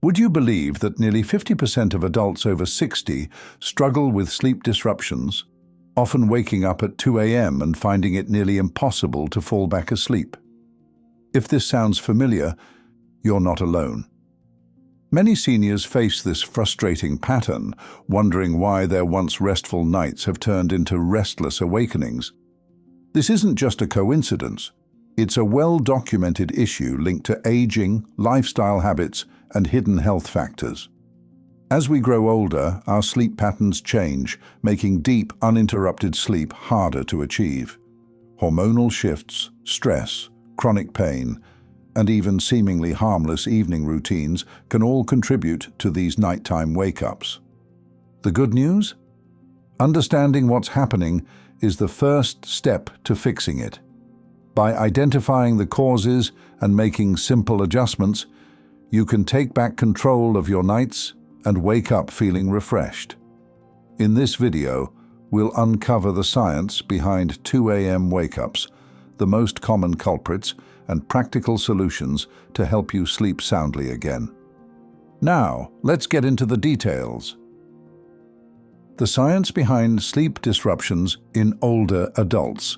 Would you believe that nearly 50% of adults over 60 struggle with sleep disruptions, often waking up at 2 a.m. and finding it nearly impossible to fall back asleep? If this sounds familiar, you're not alone. Many seniors face this frustrating pattern, wondering why their once restful nights have turned into restless awakenings. This isn't just a coincidence. It's a well-documented issue linked to aging, lifestyle habits, and hidden health factors. As we grow older, our sleep patterns change, making deep, uninterrupted sleep harder to achieve. Hormonal shifts, stress, chronic pain, and even seemingly harmless evening routines can all contribute to these nighttime wake-ups. The good news? Understanding what's happening is the first step to fixing it. By identifying the causes and making simple adjustments, you can take back control of your nights and wake up feeling refreshed. In this video, we'll uncover the science behind 2 a.m. wake-ups, the most common culprits, and practical solutions to help you sleep soundly again. Now, let's get into the details. The science behind sleep disruptions in older adults.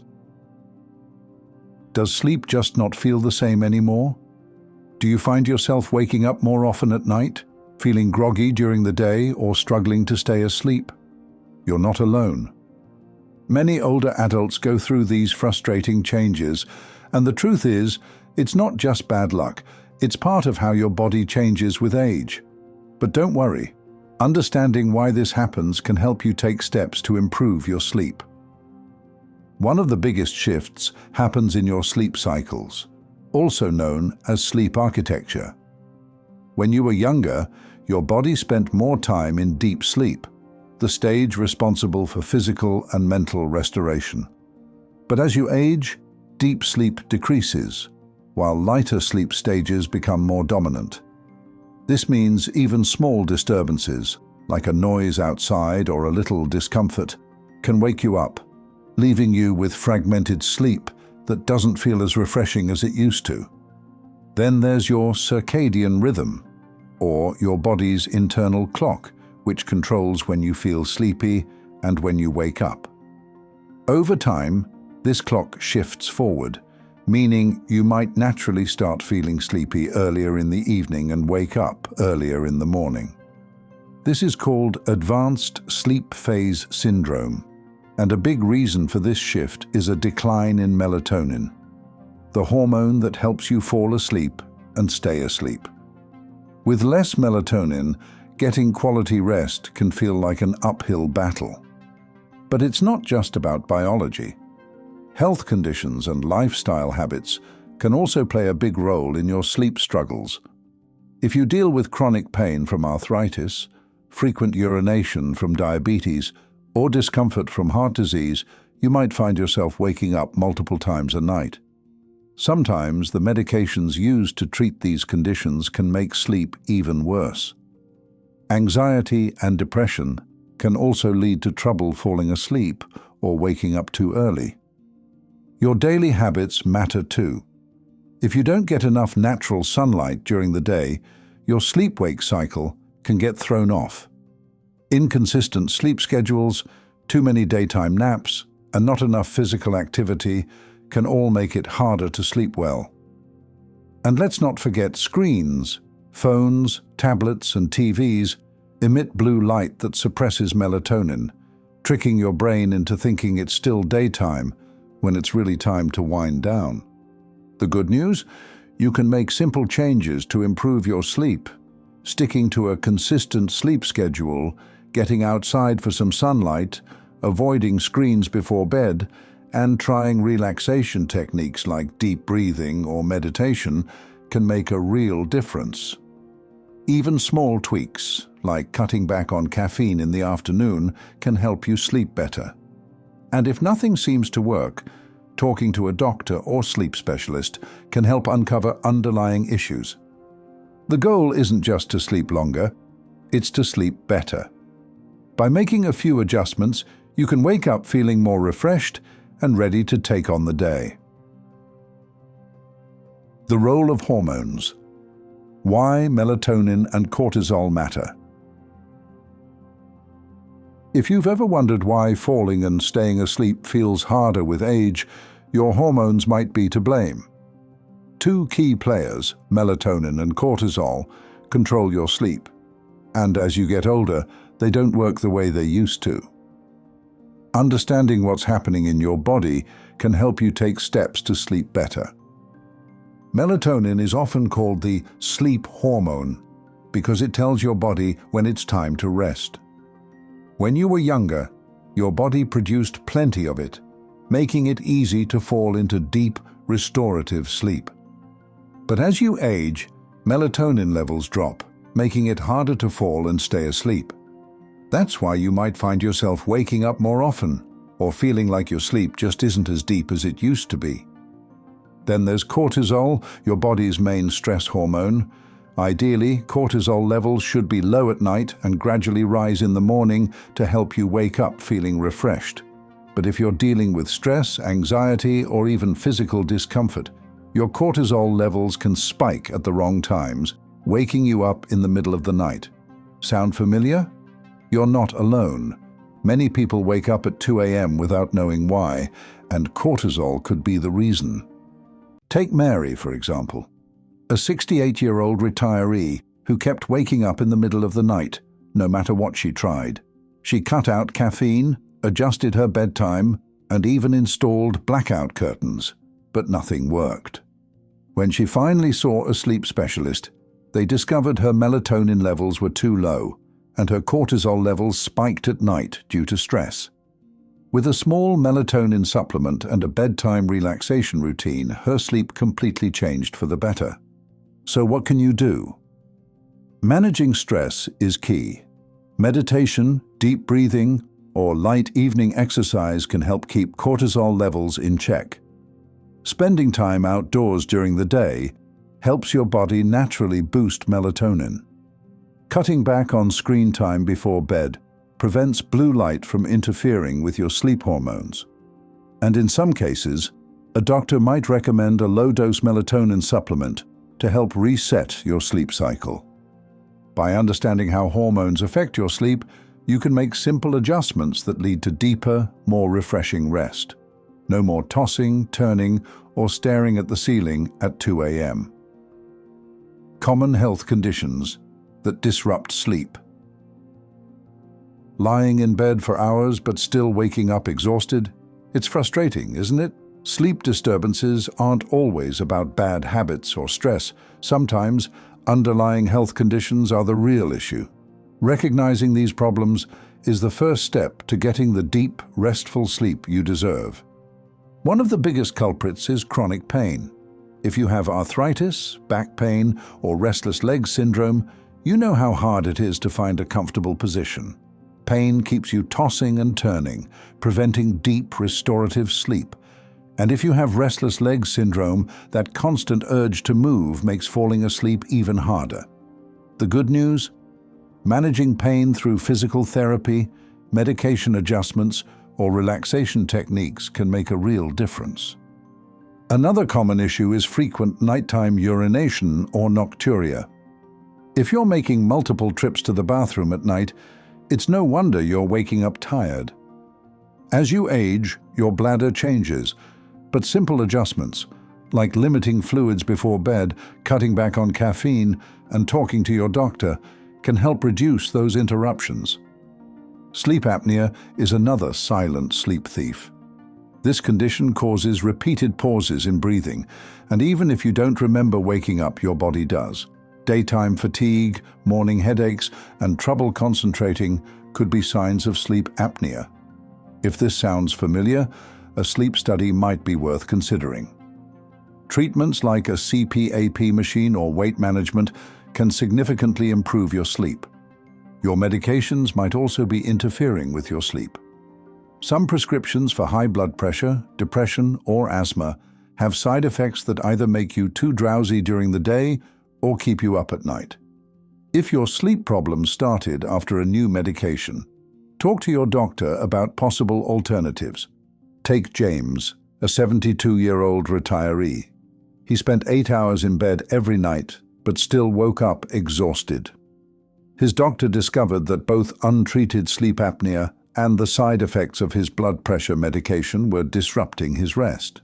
Does sleep just not feel the same anymore? Do you find yourself waking up more often at night, feeling groggy during the day, or struggling to stay asleep? You're not alone. Many older adults go through these frustrating changes, and the truth is, it's not just bad luck, it's part of how your body changes with age. But don't worry, understanding why this happens can help you take steps to improve your sleep. One of the biggest shifts happens in your sleep cycles, also known as sleep architecture. When you were younger, your body spent more time in deep sleep, the stage responsible for physical and mental restoration. But as you age, deep sleep decreases, while lighter sleep stages become more dominant. This means even small disturbances, like a noise outside or a little discomfort, can wake you up, leaving you with fragmented sleep that doesn't feel as refreshing as it used to. Then there's your circadian rhythm, or your body's internal clock, which controls when you feel sleepy and when you wake up. Over time, this clock shifts forward, meaning you might naturally start feeling sleepy earlier in the evening and wake up earlier in the morning. This is called advanced sleep phase syndrome, and a big reason for this shift is a decline in melatonin, the hormone that helps you fall asleep and stay asleep. With less melatonin, getting quality rest can feel like an uphill battle. But it's not just about biology. Health conditions and lifestyle habits can also play a big role in your sleep struggles. If you deal with chronic pain from arthritis, frequent urination from diabetes, or discomfort from heart disease, you might find yourself waking up multiple times a night. Sometimes the medications used to treat these conditions can make sleep even worse. Anxiety and depression can also lead to trouble falling asleep or waking up too early. Your daily habits matter too. If you don't get enough natural sunlight during the day, your sleep-wake cycle can get thrown off. Inconsistent sleep schedules, too many daytime naps, and not enough physical activity can all make it harder to sleep well. And let's not forget screens. Phones, tablets, and TVs emit blue light that suppresses melatonin, tricking your brain into thinking it's still daytime when it's really time to wind down. The good news? You can make simple changes to improve your sleep. Sticking to a consistent sleep schedule, getting outside for some sunlight, avoiding screens before bed, and trying relaxation techniques like deep breathing or meditation can make a real difference. Even small tweaks, like cutting back on caffeine in the afternoon, can help you sleep better. And if nothing seems to work, talking to a doctor or sleep specialist can help uncover underlying issues. The goal isn't just to sleep longer, it's to sleep better. By making a few adjustments, you can wake up feeling more refreshed and ready to take on the day. The role of hormones. Why melatonin and cortisol matter. If you've ever wondered why falling and staying asleep feels harder with age, your hormones might be to blame. Two key players, melatonin and cortisol, control your sleep. And as you get older, they don't work the way they used to. Understanding what's happening in your body can help you take steps to sleep better. Melatonin is often called the sleep hormone because it tells your body when it's time to rest. When you were younger, your body produced plenty of it, making it easy to fall into deep, restorative sleep. But as you age, melatonin levels drop, making it harder to fall and stay asleep. That's why you might find yourself waking up more often or feeling like your sleep just isn't as deep as it used to be. Then there's cortisol, your body's main stress hormone. Ideally, cortisol levels should be low at night and gradually rise in the morning to help you wake up feeling refreshed. But if you're dealing with stress, anxiety, or even physical discomfort, your cortisol levels can spike at the wrong times, waking you up in the middle of the night. Sound familiar? You're not alone. Many people wake up at 2 a.m. without knowing why, and cortisol could be the reason. Take Mary, for example, a 68-year-old retiree who kept waking up in the middle of the night, no matter what she tried. She cut out caffeine, adjusted her bedtime, and even installed blackout curtains, but nothing worked. When she finally saw a sleep specialist, they discovered her melatonin levels were too low, and her cortisol levels spiked at night due to stress. With a small melatonin supplement and a bedtime relaxation routine, her sleep completely changed for the better. So what can you do? Managing stress is key. Meditation, deep breathing, or light evening exercise can help keep cortisol levels in check. Spending time outdoors during the day helps your body naturally boost melatonin. Cutting back on screen time before bed prevents blue light from interfering with your sleep hormones. And in some cases, a doctor might recommend a low-dose melatonin supplement to help reset your sleep cycle. By understanding how hormones affect your sleep, you can make simple adjustments that lead to deeper, more refreshing rest. No more tossing, turning, or staring at the ceiling at 2 a.m. Common health conditions that disrupt sleep. Lying in bed for hours but still waking up exhausted? It's frustrating, isn't it? Sleep disturbances aren't always about bad habits or stress. Sometimes, underlying health conditions are the real issue. Recognizing these problems is the first step to getting the deep, restful sleep you deserve. One of the biggest culprits is chronic pain. If you have arthritis, back pain, or restless leg syndrome, you know how hard it is to find a comfortable position. Pain keeps you tossing and turning, preventing deep, restorative sleep. And if you have restless leg syndrome, that constant urge to move makes falling asleep even harder. The good news? Managing pain through physical therapy, medication adjustments, or relaxation techniques can make a real difference. Another common issue is frequent nighttime urination or nocturia. If you're making multiple trips to the bathroom at night, it's no wonder you're waking up tired. As you age, your bladder changes, but simple adjustments, like limiting fluids before bed, cutting back on caffeine, and talking to your doctor, can help reduce those interruptions. Sleep apnea is another silent sleep thief. This condition causes repeated pauses in breathing, and even if you don't remember waking up, your body does. Daytime fatigue, morning headaches, and trouble concentrating could be signs of sleep apnea. If this sounds familiar, a sleep study might be worth considering. Treatments like a CPAP machine or weight management can significantly improve your sleep. Your medications might also be interfering with your sleep. Some prescriptions for high blood pressure, depression, or asthma have side effects that either make you too drowsy during the day or keep you up at night. If your sleep problems started after a new medication, talk to your doctor about possible alternatives. Take James, a 72-year-old retiree. He spent 8 hours in bed every night, but still woke up exhausted. His doctor discovered that both untreated sleep apnea and the side effects of his blood pressure medication were disrupting his rest.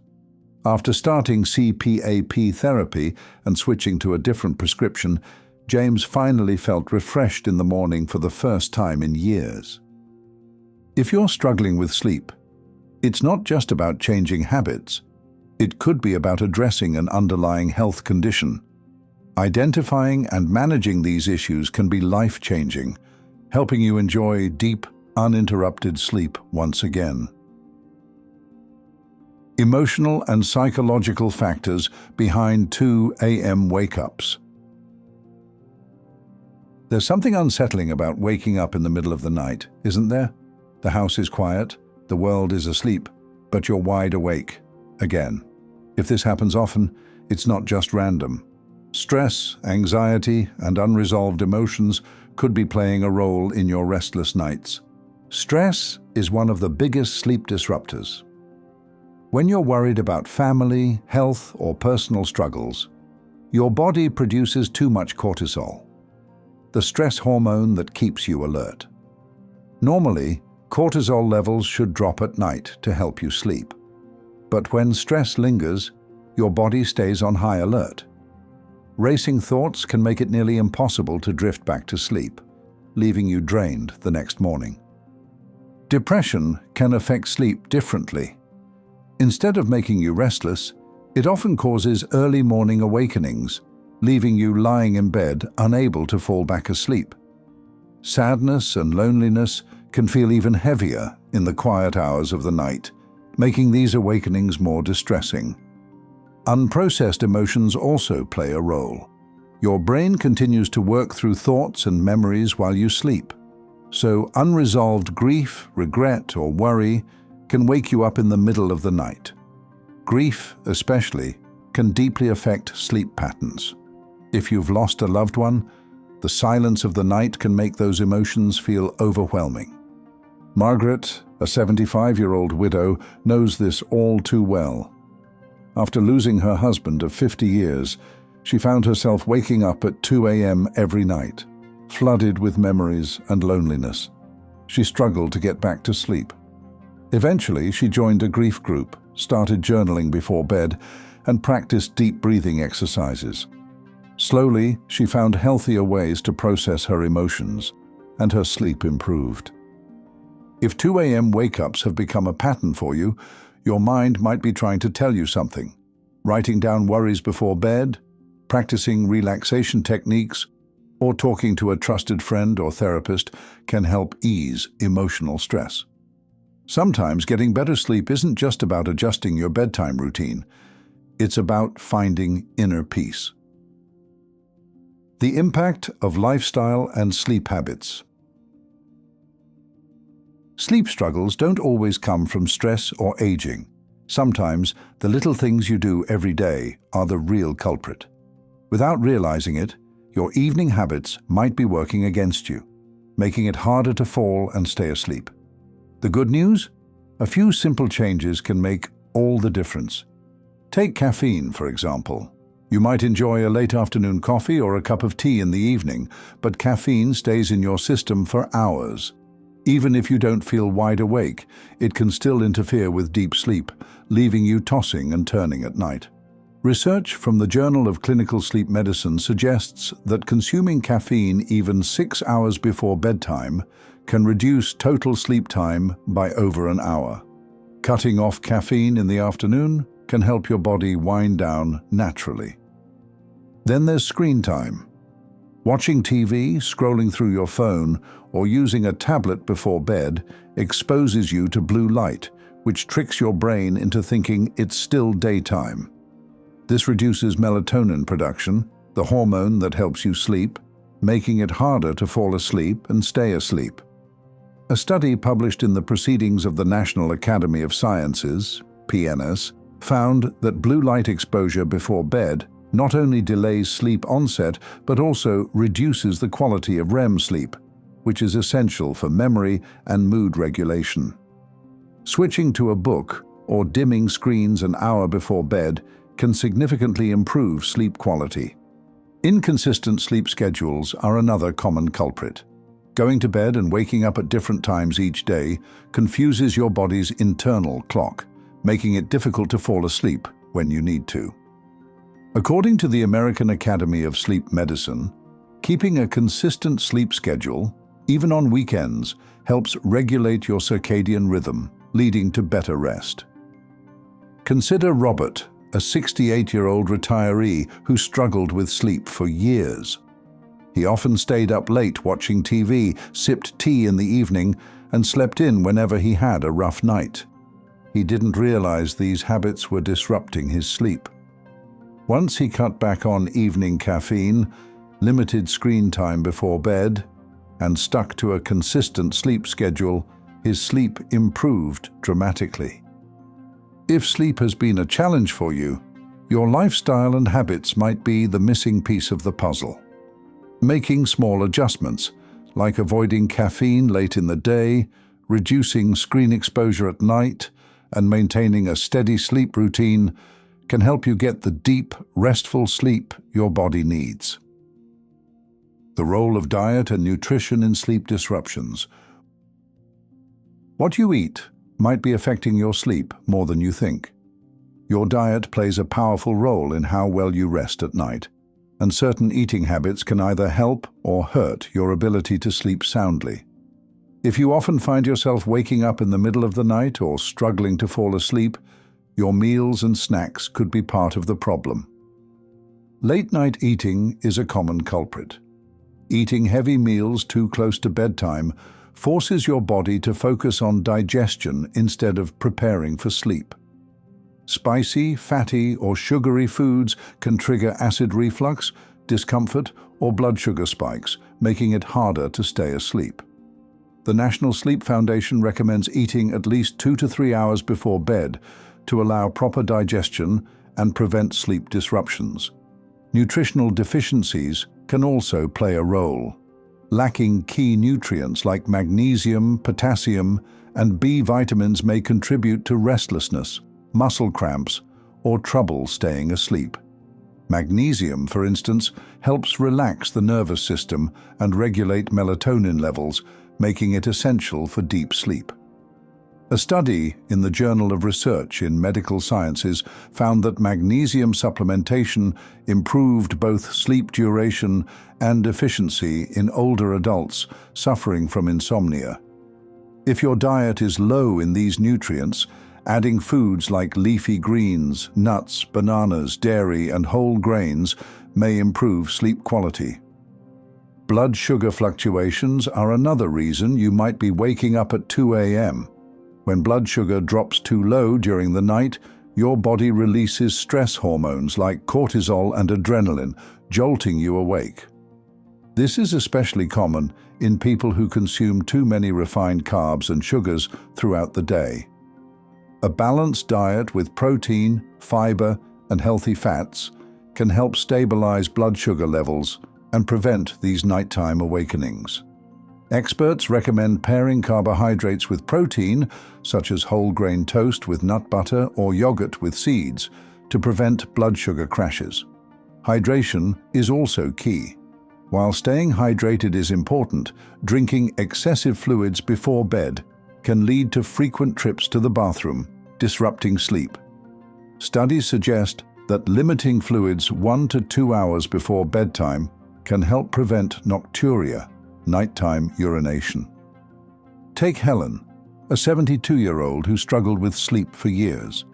After starting CPAP therapy and switching to a different prescription, James finally felt refreshed in the morning for the first time in years. If you're struggling with sleep, it's not just about changing habits. It could be about addressing an underlying health condition. Identifying and managing these issues can be life-changing, helping you enjoy deep, uninterrupted sleep once again. Emotional and psychological factors behind 2 a.m. wake-ups. There's something unsettling about waking up in the middle of the night, isn't there? The house is quiet, the world is asleep, but you're wide awake again. If this happens often, it's not just random. Stress, anxiety, and unresolved emotions could be playing a role in your restless nights. Stress is one of the biggest sleep disruptors. When you're worried about family, health, or personal struggles, your body produces too much cortisol, the stress hormone that keeps you alert. Normally, cortisol levels should drop at night to help you sleep. But when stress lingers, your body stays on high alert. Racing thoughts can make it nearly impossible to drift back to sleep, leaving you drained the next morning. Depression can affect sleep differently. Instead of making you restless, it often causes early morning awakenings, leaving you lying in bed unable to fall back asleep. Sadness and loneliness can feel even heavier in the quiet hours of the night, making these awakenings more distressing. Unprocessed emotions also play a role. Your brain continues to work through thoughts and memories while you sleep, so unresolved grief, regret, or worry can wake you up in the middle of the night. Grief, especially, can deeply affect sleep patterns. If you've lost a loved one, the silence of the night can make those emotions feel overwhelming. Margaret, a 75-year-old widow, knows this all too well. After losing her husband of 50 years, she found herself waking up at 2 a.m. every night, flooded with memories and loneliness. She struggled to get back to sleep. Eventually, she joined a grief group, started journaling before bed, and practiced deep breathing exercises. Slowly, she found healthier ways to process her emotions, and her sleep improved. If 2 a.m. wake-ups have become a pattern for you, your mind might be trying to tell you something. Writing down worries before bed, practicing relaxation techniques, or talking to a trusted friend or therapist can help ease emotional stress. Sometimes getting better sleep isn't just about adjusting your bedtime routine. It's about finding inner peace. The impact of lifestyle and sleep habits. Sleep struggles don't always come from stress or aging. Sometimes the little things you do every day are the real culprit. Without realizing it, your evening habits might be working against you, making it harder to fall and stay asleep. The good news? A few simple changes can make all the difference. Take caffeine, for example. You might enjoy a late afternoon coffee or a cup of tea in the evening, but caffeine stays in your system for hours. Even if you don't feel wide awake, it can still interfere with deep sleep, leaving you tossing and turning at night. Research from the Journal of Clinical Sleep Medicine suggests that consuming caffeine even 6 hours before bedtime can reduce total sleep time by over an hour. Cutting off caffeine in the afternoon can help your body wind down naturally. Then there's screen time. Watching TV, scrolling through your phone, or using a tablet before bed exposes you to blue light, which tricks your brain into thinking it's still daytime. This reduces melatonin production, the hormone that helps you sleep, making it harder to fall asleep and stay asleep. A study published in the Proceedings of the National Academy of Sciences, PNS, found that blue light exposure before bed not only delays sleep onset, but also reduces the quality of REM sleep, which is essential for memory and mood regulation. Switching to a book or dimming screens an hour before bed can significantly improve sleep quality. Inconsistent sleep schedules are another common culprit. Going to bed and waking up at different times each day confuses your body's internal clock, making it difficult to fall asleep when you need to. According to the American Academy of Sleep Medicine, keeping a consistent sleep schedule, even on weekends, helps regulate your circadian rhythm, leading to better rest. Consider Robert, a 68-year-old retiree who struggled with sleep for years. He often stayed up late watching TV, sipped tea in the evening, and slept in whenever he had a rough night. He didn't realize these habits were disrupting his sleep. Once he cut back on evening caffeine, limited screen time before bed, and stuck to a consistent sleep schedule, his sleep improved dramatically. If sleep has been a challenge for you, your lifestyle and habits might be the missing piece of the puzzle. Making small adjustments, like avoiding caffeine late in the day, reducing screen exposure at night, and maintaining a steady sleep routine, can help you get the deep, restful sleep your body needs. The role of diet and nutrition in sleep disruptions. What you eat might be affecting your sleep more than you think. Your diet plays a powerful role in how well you rest at night, and certain eating habits can either help or hurt your ability to sleep soundly. If you often find yourself waking up in the middle of the night or struggling to fall asleep, your meals and snacks could be part of the problem. Late-night eating is a common culprit. Eating heavy meals too close to bedtime forces your body to focus on digestion instead of preparing for sleep. Spicy, fatty, or sugary foods can trigger acid reflux, discomfort, or blood sugar spikes, making it harder to stay asleep. The National Sleep Foundation recommends eating at least 2 to 3 hours before bed to allow proper digestion and prevent sleep disruptions. Nutritional deficiencies can also play a role. Lacking key nutrients like magnesium, potassium, and B vitamins may contribute to restlessness, muscle cramps, or trouble staying asleep. Magnesium, for instance, helps relax the nervous system and regulate melatonin levels, making it essential for deep sleep. A study in the Journal of Research in Medical Sciences found that magnesium supplementation improved both sleep duration and efficiency in older adults suffering from insomnia. If your diet is low in these nutrients, adding foods like leafy greens, nuts, bananas, dairy, and whole grains may improve sleep quality. Blood sugar fluctuations are another reason you might be waking up at 2 a.m. When blood sugar drops too low during the night, your body releases stress hormones like cortisol and adrenaline, jolting you awake. This is especially common in people who consume too many refined carbs and sugars throughout the day. A balanced diet with protein, fiber, and healthy fats can help stabilize blood sugar levels and prevent these nighttime awakenings. Experts recommend pairing carbohydrates with protein, such as whole grain toast with nut butter or yogurt with seeds, to prevent blood sugar crashes. Hydration is also key. While staying hydrated is important, drinking excessive fluids before bed can lead to frequent trips to the bathroom, disrupting sleep. Studies suggest that limiting fluids 1 to 2 hours before bedtime can help prevent nocturia, nighttime urination. Take Helen, a 72-year-old who struggled with sleep for years.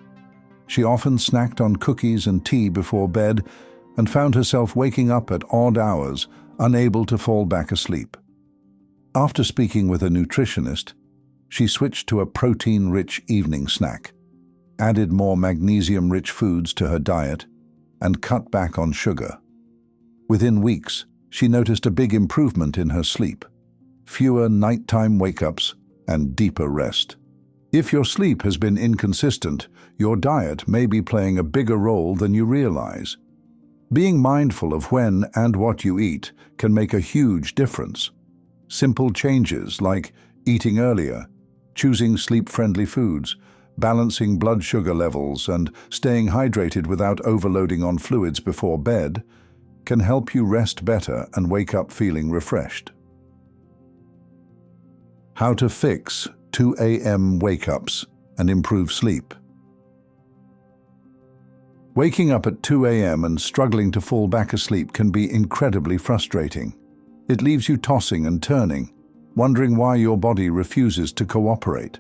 She often snacked on cookies and tea before bed and found herself waking up at odd hours, unable to fall back asleep. After speaking with a nutritionist, she switched to a protein-rich evening snack, added more magnesium-rich foods to her diet, and cut back on sugar. Within weeks, she noticed a big improvement in her sleep, fewer nighttime wake-ups, and deeper rest. If your sleep has been inconsistent, your diet may be playing a bigger role than you realize. Being mindful of when and what you eat can make a huge difference. Simple changes like eating earlier, choosing sleep-friendly foods, balancing blood sugar levels, and staying hydrated without overloading on fluids before bed can help you rest better and wake up feeling refreshed. How to fix 2 a.m. wake-ups and improve sleep. Waking up at 2 a.m. and struggling to fall back asleep can be incredibly frustrating. It leaves you tossing and turning, wondering why your body refuses to cooperate.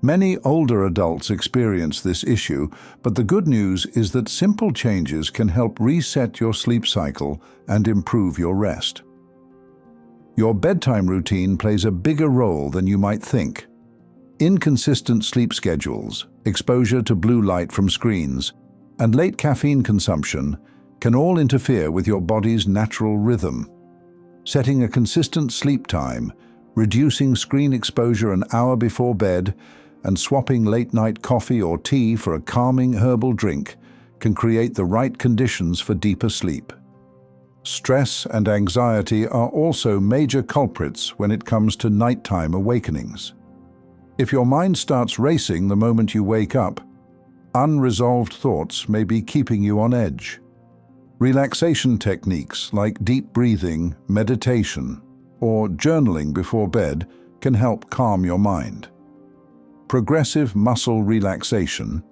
Many older adults experience this issue, but the good news is that simple changes can help reset your sleep cycle and improve your rest. Your bedtime routine plays a bigger role than you might think. Inconsistent sleep schedules, exposure to blue light from screens, and late caffeine consumption can all interfere with your body's natural rhythm. Setting a consistent sleep time, reducing screen exposure an hour before bed, and swapping late-night coffee or tea for a calming herbal drink can create the right conditions for deeper sleep. Stress and anxiety are also major culprits when it comes to nighttime awakenings. If your mind starts racing the moment you wake up, unresolved thoughts may be keeping you on edge. Relaxation techniques like deep breathing, meditation, or journaling before bed can help calm your mind. Progressive muscle relaxation,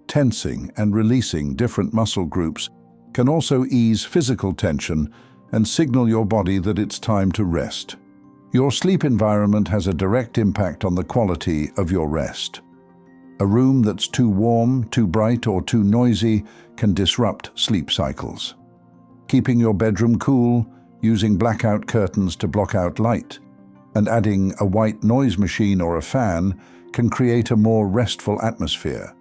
tensing and releasing different muscle groups, can also ease physical tension and signal your body that it's time to rest. Your sleep environment has a direct impact on the quality of your rest. A room that's too warm, too bright, or too noisy can disrupt sleep cycles. Keeping your bedroom cool, using blackout curtains to block out light, and adding a white noise machine or a fan can create a more restful atmosphere.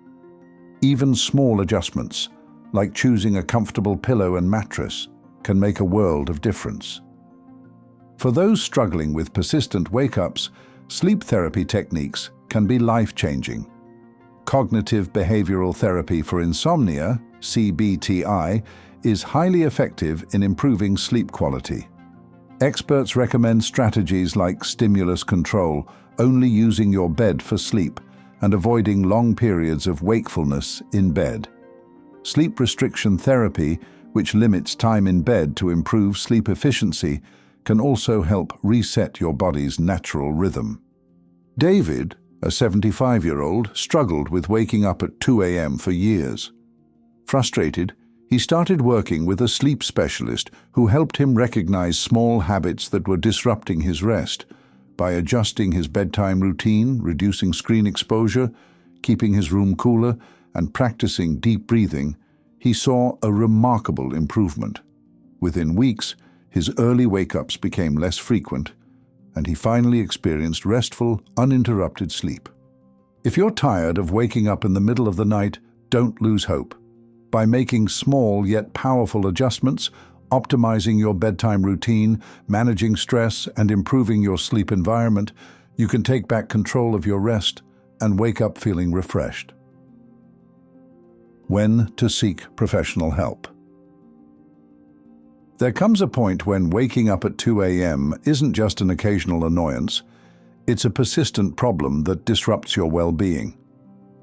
Even small adjustments, like choosing a comfortable pillow and mattress, can make a world of difference. For those struggling with persistent wake-ups, sleep therapy techniques can be life-changing. Cognitive behavioral therapy for insomnia, CBTI, is highly effective in improving sleep quality. Experts recommend strategies like stimulus control, only using your bed for sleep, and avoiding long periods of wakefulness in bed. Sleep restriction therapy, which limits time in bed to improve sleep efficiency, can also help reset your body's natural rhythm. David, a 75-year-old, struggled with waking up at 2 a.m. for years. Frustrated, he started working with a sleep specialist who helped him recognize small habits that were disrupting his rest. By adjusting his bedtime routine, reducing screen exposure, keeping his room cooler, and practicing deep breathing, he saw a remarkable improvement. Within weeks, his early wake-ups became less frequent, and he finally experienced restful, uninterrupted sleep. If you're tired of waking up in the middle of the night, don't lose hope. By making small yet powerful adjustments, optimizing your bedtime routine, managing stress, and improving your sleep environment, you can take back control of your rest and wake up feeling refreshed. When to seek professional help. There comes a point when waking up at 2 a.m. isn't just an occasional annoyance, it's a persistent problem that disrupts your well-being.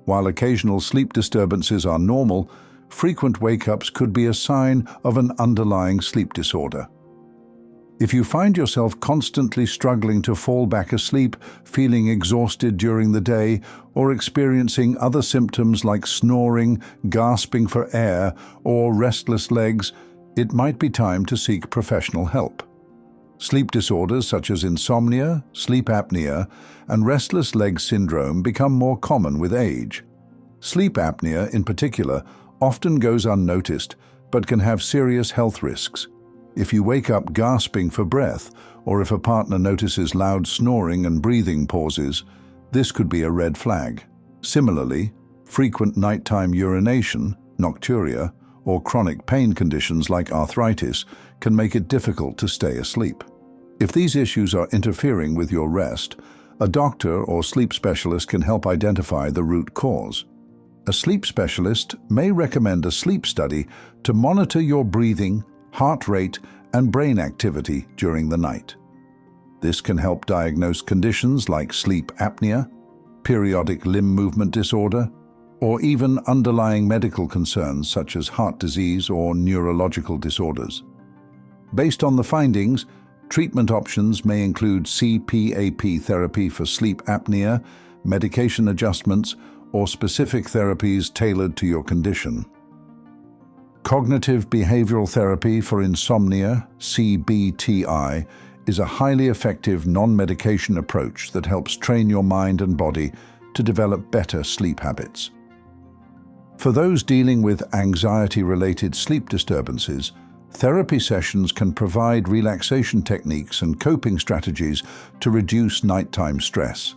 While occasional sleep disturbances are normal, frequent wake-ups could be a sign of an underlying sleep disorder. If you find yourself constantly struggling to fall back asleep, feeling exhausted during the day, or experiencing other symptoms like snoring, gasping for air, or restless legs, it might be time to seek professional help. Sleep disorders such as insomnia, sleep apnea, and restless leg syndrome become more common with age. Sleep apnea, in particular, often goes unnoticed, but can have serious health risks. If you wake up gasping for breath, or if a partner notices loud snoring and breathing pauses, this could be a red flag. Similarly, frequent nighttime urination, nocturia, or chronic pain conditions like arthritis can make it difficult to stay asleep. If these issues are interfering with your rest, a doctor or sleep specialist can help identify the root cause. A sleep specialist may recommend a sleep study to monitor your breathing, heart rate, and brain activity during the night. This can help diagnose conditions like sleep apnea, periodic limb movement disorder, or even underlying medical concerns such as heart disease or neurological disorders. Based on the findings, treatment options may include CPAP therapy for sleep apnea, medication adjustments, or specific therapies tailored to your condition. Cognitive behavioral therapy for insomnia, CBTI, is a highly effective non-medication approach that helps train your mind and body to develop better sleep habits. For those dealing with anxiety-related sleep disturbances, therapy sessions can provide relaxation techniques and coping strategies to reduce nighttime stress.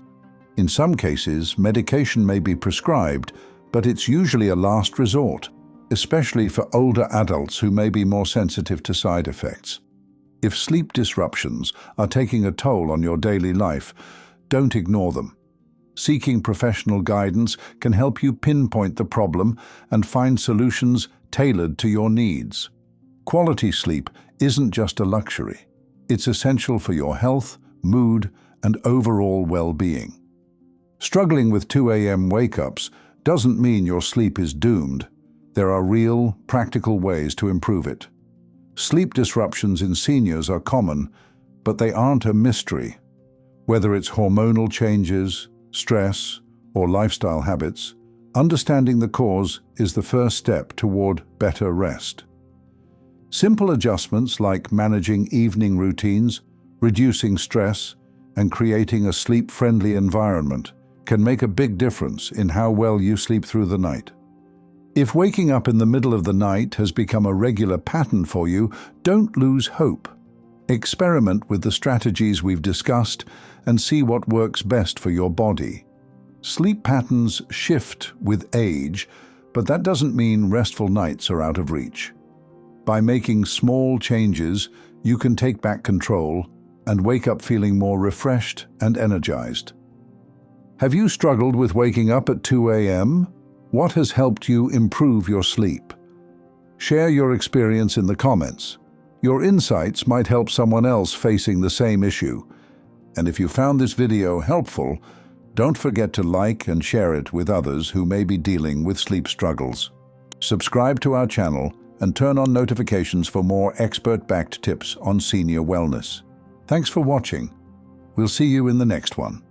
In some cases, medication may be prescribed, but it's usually a last resort, especially for older adults who may be more sensitive to side effects. If sleep disruptions are taking a toll on your daily life, don't ignore them. Seeking professional guidance can help you pinpoint the problem and find solutions tailored to your needs. Quality sleep isn't just a luxury. It's essential for your health, mood, and overall well-being. Struggling with 2 a.m. wake-ups doesn't mean your sleep is doomed. There are real, practical ways to improve it. Sleep disruptions in seniors are common, but they aren't a mystery. Whether it's hormonal changes, stress, or lifestyle habits, understanding the cause is the first step toward better rest. Simple adjustments like managing evening routines, reducing stress, and creating a sleep-friendly environment can make a big difference in how well you sleep through the night. If waking up in the middle of the night has become a regular pattern for you, don't lose hope. Experiment with the strategies we've discussed and see what works best for your body. Sleep patterns shift with age, but that doesn't mean restful nights are out of reach. By making small changes, you can take back control and wake up feeling more refreshed and energized. Have you struggled with waking up at 2 a.m.? What has helped you improve your sleep? Share your experience in the comments. Your insights might help someone else facing the same issue. And if you found this video helpful, don't forget to like and share it with others who may be dealing with sleep struggles. Subscribe to our channel and turn on notifications for more expert-backed tips on senior wellness. Thanks for watching. We'll see you in the next one.